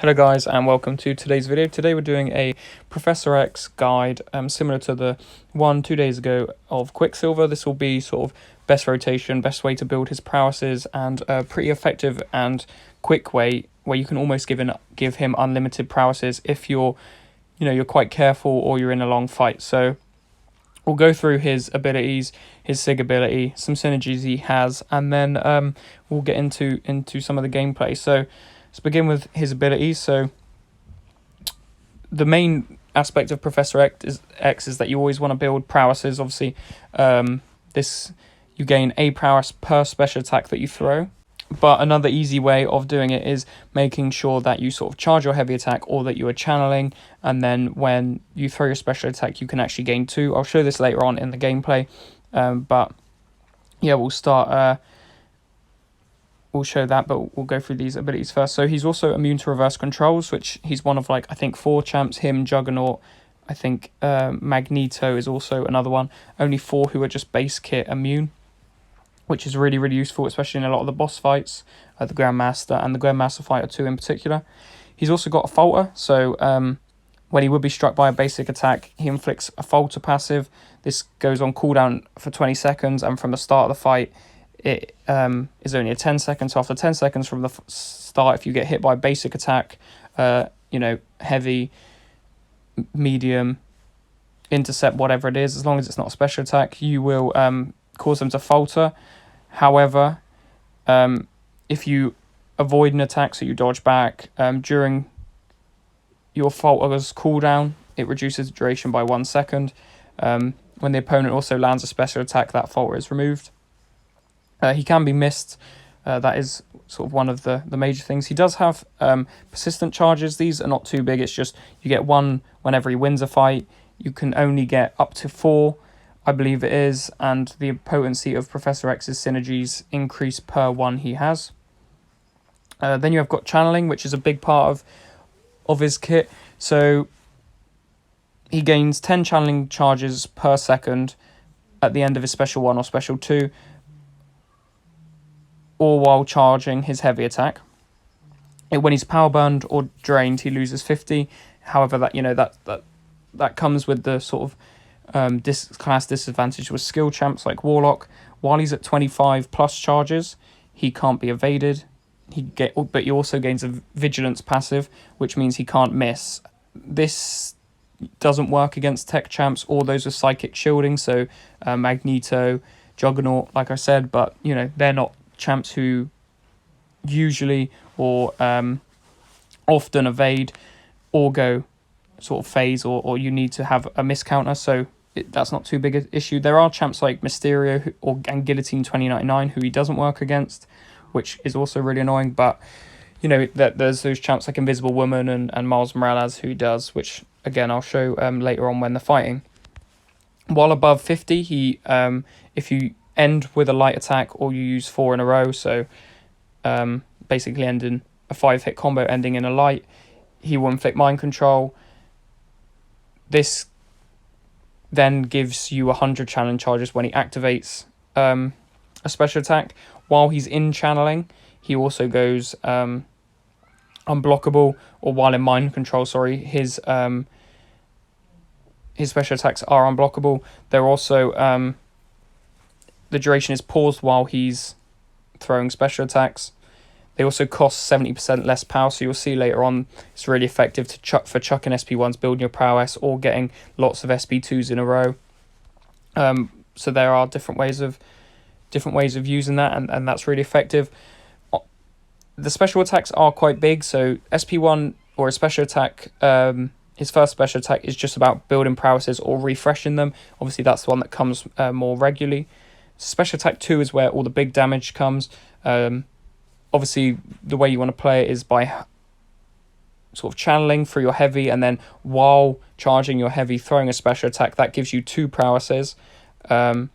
Hello guys and welcome to today's video. Today we're doing a Professor X guide similar to the one 2 days ago of Quicksilver. This will be sort of best rotation, best way to build his prowesses, and a pretty effective and quick way where you can almost give him unlimited prowesses if you're quite careful or you're in a long fight. So we'll go through his abilities, his sig ability, some synergies he has, and then we'll get into some of the gameplay. So let's begin with his abilities. So the main aspect of Professor X is that you always want to build prowesses. Obviously, you gain a prowess per special attack that you throw. But another easy way of doing it is making sure that you sort of charge your heavy attack or that you are channeling, and then when you throw your special attack, you can actually gain 2. I'll show this later on in the gameplay. But yeah, we'll start. We'll show that, but we'll go through these abilities first. So he's also immune to reverse controls, which he's one of, like, I think 4 champs. Him, Juggernaut, I think Magneto is also another one. Only 4 who are just base kit immune, which is really, really useful, especially in a lot of the boss fights, the Grandmaster and the Grandmaster Fighter 2 in particular. He's also got a falter, so when he would be struck by a basic attack, he inflicts a falter passive. This goes on cooldown for 20 seconds, and from the start of the fight, it is only a 10 seconds. So after 10 seconds from the start, if you get hit by a basic attack, heavy, medium, intercept, whatever it is, as long as it's not a special attack, you will cause them to falter. However, if you avoid an attack, so you dodge back, during your falter's cooldown, it reduces the duration by 1 second. When the opponent also lands a special attack, that falter is removed. He can be missed. That is sort of one of the major things. He does have persistent charges. These are not too big. It's just you get 1 whenever he wins a fight. You can only get up to 4, I believe it is. And the potency of Professor X's synergies increase per 1 he has. Then you have got channeling, which is a big part of his kit. So he gains 10 channeling charges per second at the end of his special 1 or special 2. Or while charging his heavy attack. When he's power burned or drained, he loses 50. However, that comes with the sort of class disadvantage with skill champs like Warlock. While he's at 25 plus charges, he can't be evaded. But he also gains a vigilance passive, which means he can't miss. This doesn't work against tech champs or those with psychic shielding. So Magneto, Juggernaut, like I said, but they're not champs who usually or often evade or go sort of phase, or you need to have a miss counter, so that's not too big an issue. There are champs like Mysterio and Guillotine 2099 who he doesn't work against, which is also really annoying. But there's those champs like Invisible Woman and Miles Morales who he does, which again I'll show later on when they're fighting. While above 50, he if you end with a light attack or you use 4 in a row, so basically ending a 5-hit combo ending in a light, he will inflict mind control. This then gives you 100 channeling charges when he activates a special attack. While he's in channeling, he also goes unblockable, or while in mind control, his special attacks are unblockable. They're also the duration is paused while he's throwing special attacks. They also cost 70% less power, so you'll see later on it's really effective for chucking SP1s, building your prowess, or getting lots of SP2s in a row. So there are different ways of using that, and that's really effective. The special attacks are quite big, so SP1 or a special attack, his first special attack is just about building prowesses or refreshing them. Obviously that's the one that comes more regularly. Special attack 2 is where all the big damage comes. Obviously, the way you want to play it is by sort of channeling through your heavy, and then while charging your heavy, throwing a special attack. That gives you 2 prowesses. And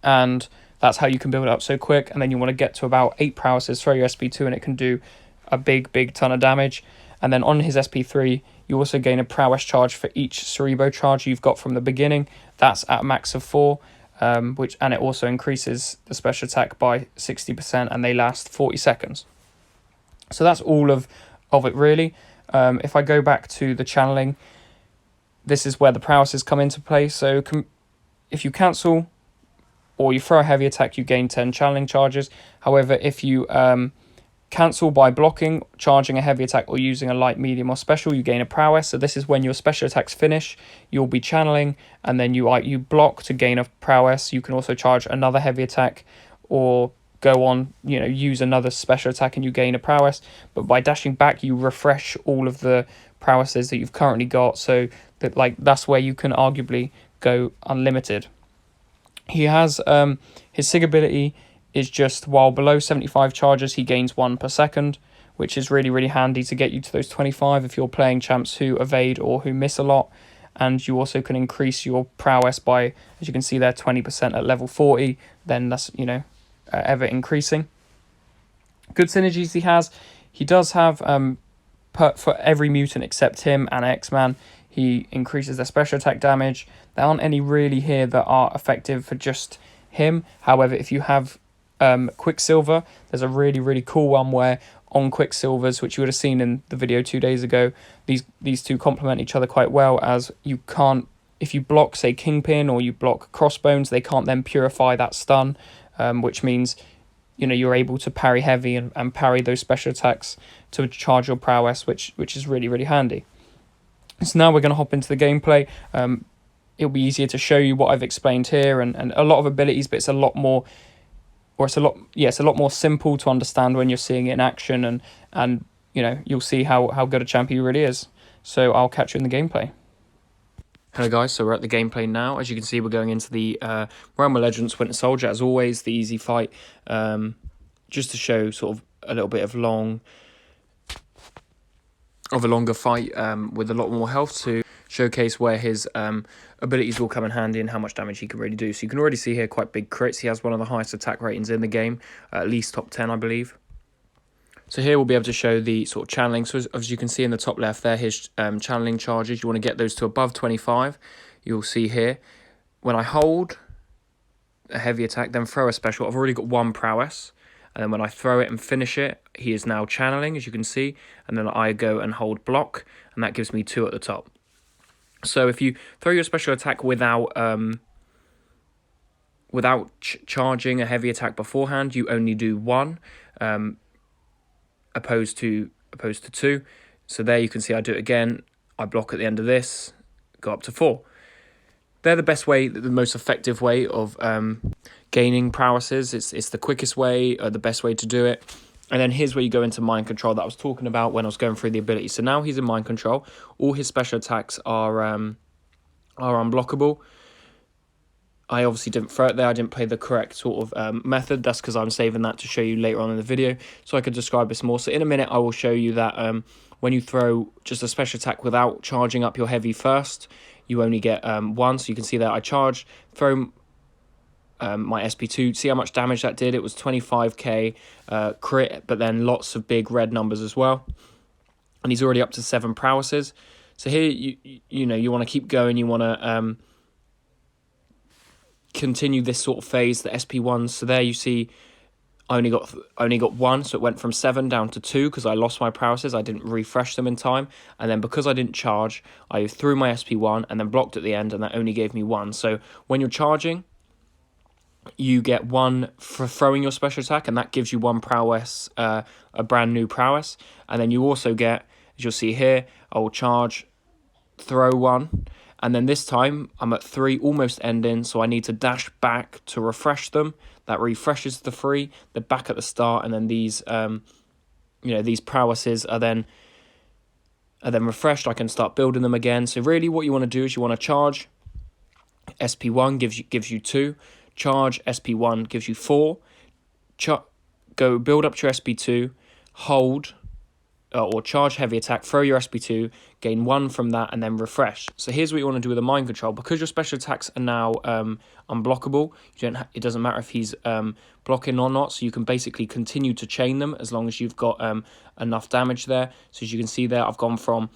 that's how you can build it up so quick. And then you want to get to about 8 prowesses, throw your SP2, and it can do a big ton of damage. And then on his SP3, you also gain a prowess charge for each Cerebro charge you've got from the beginning. That's at a max of 4. And it also increases the special attack by 60%, and they last 40 seconds. So that's all of of it really. If I go back to the channeling, this is where the prowesses come into play. So if you cancel or you throw a heavy attack, you gain 10 channeling charges. However, if you cancel by blocking, charging a heavy attack, or using a light, medium, or special, you gain a prowess. So this is when your special attacks finish, you'll be channeling, and then you block to gain a prowess. You can also charge another heavy attack, or go on, use another special attack and you gain a prowess. But by dashing back, you refresh all of the prowesses that you've currently got. So that's where you can arguably go unlimited. He has his SIG ability is just while below 75 charges, he gains 1 per second, which is really, really handy to get you to those 25 if you're playing champs who evade or who miss a lot. And you also can increase your prowess by, as you can see there, 20% at level 40. Then that's, ever increasing. Good synergies he has. He does have, for every mutant except him and X-Man, he increases their special attack damage. There aren't any really here that are effective for just him. However, if you have Quicksilver, there's a really, really cool one where on Quicksilvers, which you would have seen in the video 2 days ago, these two complement each other quite well, as you can't, if you block, say, Kingpin, or you block Crossbones, they can't then purify that stun, which means you're able to parry heavy and parry those special attacks to charge your prowess, which is really, really handy. So now we're going to hop into the gameplay. It'll be easier to show you what I've explained here, and a lot of abilities, but it's a lot more simple to understand when you're seeing it in action, and you'll see how good a champion he really is. So I'll catch you in the gameplay. Hello guys, so we're at the gameplay now. As you can see, we're going into the Realm of Legends Winter Soldier, as always, the easy fight, just to show sort of a little bit of a longer fight with a lot more health, to showcase where his abilities will come in handy and how much damage he can really do. So you can already see here quite big crits. He has one of the highest attack ratings in the game, at least top 10, I believe. So here we'll be able to show the sort of channeling. So as you can see in the top left there, his channeling charges, you want to get those to above 25. You'll see here, when I hold a heavy attack, then throw a special, I've already got 1 prowess. And then when I throw it and finish it, he is now channeling, as you can see. And then I go and hold block, and that gives me 2 at the top. So if you throw your special attack without charging a heavy attack beforehand, you only do 1, opposed to 2. So there you can see I do it again. I block at the end of this, go up to 4. They're the best way, the most effective way of gaining prowesses. It's the quickest way, the best way to do it. And then here's where you go into mind control that I was talking about when I was going through the ability. So now he's in mind control. All his special attacks are unblockable. I obviously didn't throw it there. I didn't play the correct sort of method. That's because I'm saving that to show you later on in the video, so I could describe this more. So in a minute, I will show you that when you throw just a special attack without charging up your heavy first, you only get 1. So you can see that I charge, throw my SP2. See how much damage that did? It was 25k crit, but then lots of big red numbers as well. And he's already up to 7 prowesses. So here, you want to keep going. You want to continue this sort of phase, the SP1s. So there you see I only got 1, so it went from 7 down to 2 because I lost my prowesses. I didn't refresh them in time, and then because I didn't charge, I threw my SP1 and then blocked at the end, and that only gave me 1. So when you're charging, you get 1 for throwing your special attack, and that gives you 1 prowess, a brand new prowess. And then you also get, as you'll see here, I will charge, throw 1, and then this time I'm at 3, almost ending, so I need to dash back to refresh them. That refreshes the 3. They're back at the start, and then these these prowesses are then refreshed. I can start building them again. So really what you want to do is you want to charge. SP1 gives you 2. Charge SP1 gives you 4. Go build up to your SP2, hold, or charge heavy attack, throw your SP2, gain 1 from that, and then refresh. So here's what you want to do with a mind control. Because your special attacks are now unblockable, it doesn't matter if he's blocking or not, so you can basically continue to chain them as long as you've got enough damage there. So as you can see there, I've gone from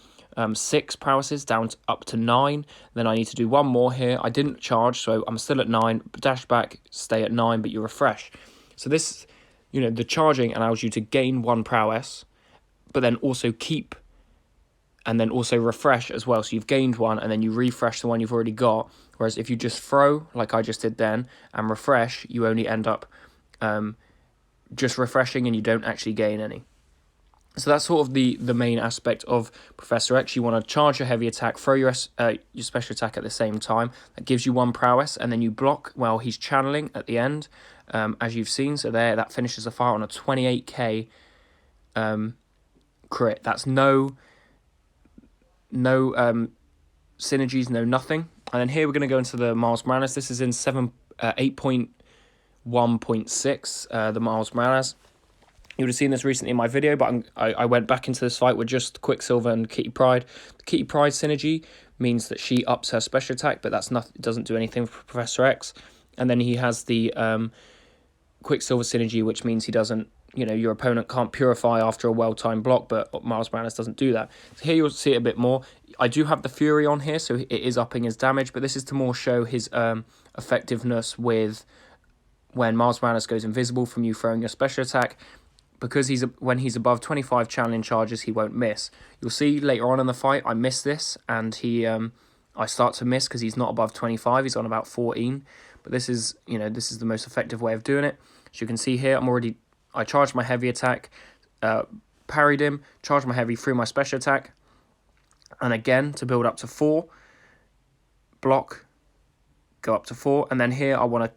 6 prowesses down up to 9. Then I need to do 1 more here. I didn't charge, so I'm still at 9. Dash back, stay at 9, but you refresh. So this, the charging allows you to gain 1 prowess, but then also keep, and then also refresh as well. So you've gained one, and then you refresh the one you've already got. Whereas if you just throw, like I just did then, and refresh, you only end up just refreshing, and you don't actually gain any. So that's sort of the main aspect of Professor X. You want to charge your heavy attack, throw your special attack at the same time. That gives you one prowess, and then you block while he's channeling at the end, as you've seen. So there, that finishes the fight on a 28k crit. That's no synergies, no nothing. And then here we're going to go into the Miles Morales. This is in 8.1.6, the Miles Morales. You would have seen this recently in my video, but I went back into this fight with just Quicksilver and Kitty Pryde. The Kitty Pryde synergy means that she ups her special attack, but that's not, it doesn't do anything for Professor X. And then he has the Quicksilver synergy, which means he doesn't, your opponent can't purify after a well-timed block, but Miles Morales doesn't do that. So here you'll see it a bit more. I do have the Fury on here, so it is upping his damage, but this is to more show his effectiveness with when Miles Morales goes invisible from you throwing your special attack. Because when he's above 25 channeling charges, he won't miss. You'll see later on in the fight, I miss this, and I start to miss because he's not above 25. He's on about 14. But this is the most effective way of doing it. As you can see here, I charged my heavy attack, parried him, charged my heavy through my special attack, and again to build up to 4, block, go up to 4, and then here I want to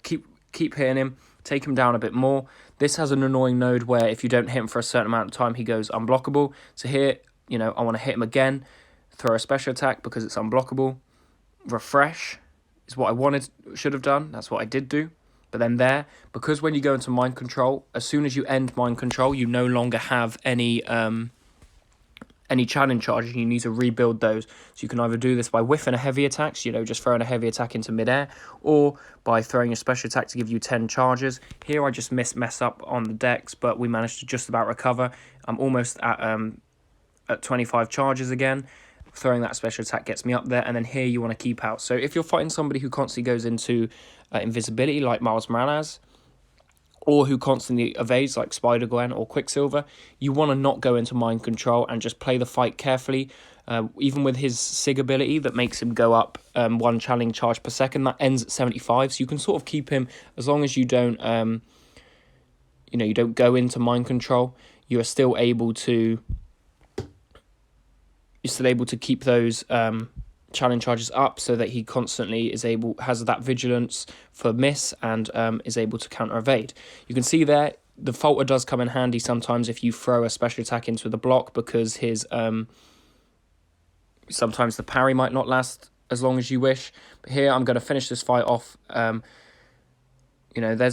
keep hitting him, take him down a bit more. This has an annoying node where if you don't hit him for a certain amount of time, he goes unblockable. So here, I want to hit him again, throw a special attack because it's unblockable. Refresh is what I should have done. That's what I did do. But then there, because when you go into mind control, as soon as you end mind control, you no longer have any challenge charges. You need to rebuild those. So you can either do this by whiffing a heavy attack, so, just throwing a heavy attack into midair, or by throwing a special attack to give you 10 charges. Here I just mess up on the decks, but we managed to just about recover. I'm almost at 25 charges again. Throwing that special attack gets me up there, and then here you want to keep out. So if you're fighting somebody who constantly goes into invisibility like Miles Morales, or who constantly evades like Spider-Gwen or Quicksilver, you want to not go into mind control and just play the fight carefully. Even with his SIG ability that makes him go up 1 channeling charge per second, that ends at 75, so you can sort of keep him as long as you don't you don't go into mind control. You are still able to keep those challenge charges up so that he constantly has that vigilance for miss and is able to counter evade. You can see there the falter does come in handy sometimes if you throw a special attack into the block, because his sometimes the parry might not last as long as you wish. But here I'm going to finish this fight off. There's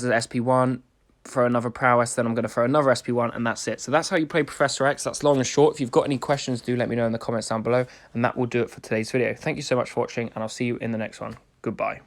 an SP1, throw another prowess, then I'm going to throw another SP1, and that's it. So that's how you play Professor X. That's long and short. If you've got any questions, do let me know in the comments down below, and that will do it for today's video. Thank you so much for watching, and I'll see you in the next one. Goodbye.